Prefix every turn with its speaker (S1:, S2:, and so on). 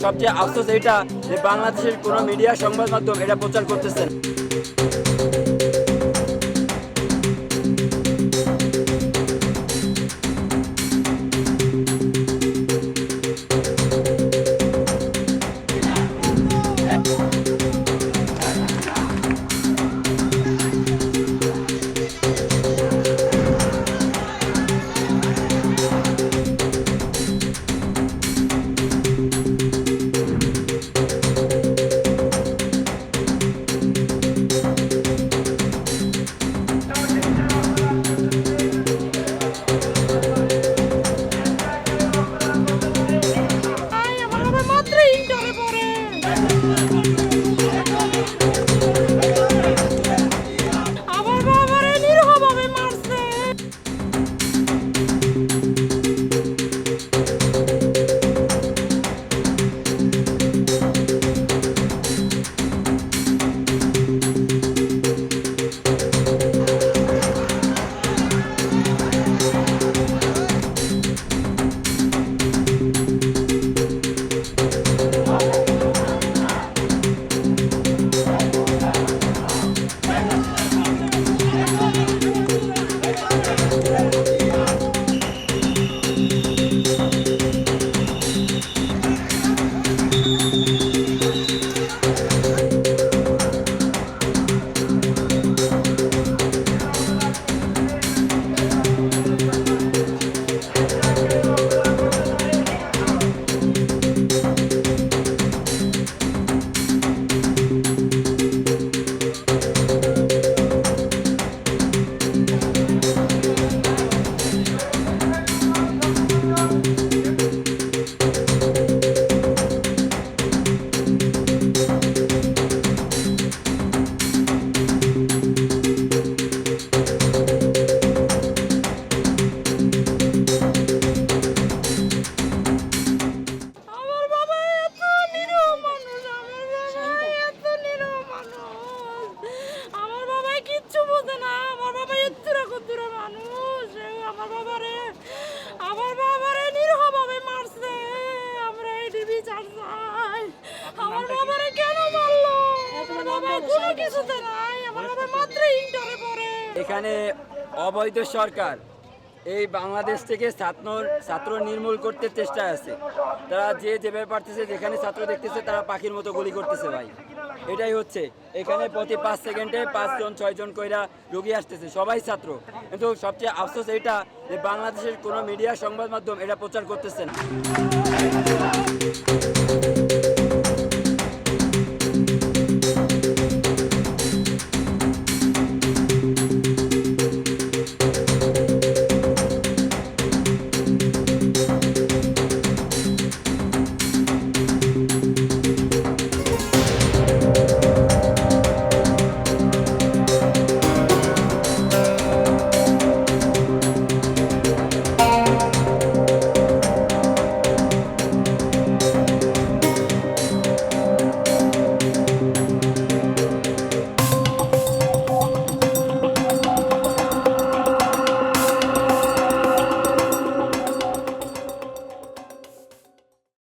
S1: সবচেয়ে আফসোস এটা যে বাংলাদেশের কোনো মিডিয়া সংবাদ মাধ্যম এটা প্রচার করতেছেন।
S2: আমার বাবারে নিরীহভাবে মারছে। আমরা এই বিচার চাই। আমার বাবারে কেন মারলো? আমার বাবা কোনো কিছুতে নাই। আমার বাবা মাত্র ইন্টারে পড়ে।
S1: এখানে অবৈধ সরকার এই বাংলাদেশ থেকে ছাত্র নির্মূল করতে চেষ্টা আছে। তারা যেভাবে পারতেছে, যেখানে ছাত্র দেখতেছে তারা পাখির মতো গুলি করতেছে ভাই। এটাই হচ্ছে, এখানে প্রতি 5 সেকেন্ডে 5 জন 6 জন কইরা রোগী আসতেছে, সবাই ছাত্র। কিন্তু সবচেয়ে আফসোস এটা যে বাংলাদেশের কোনো মিডিয়া সংবাদ মাধ্যম এটা প্রচার করতেছে না।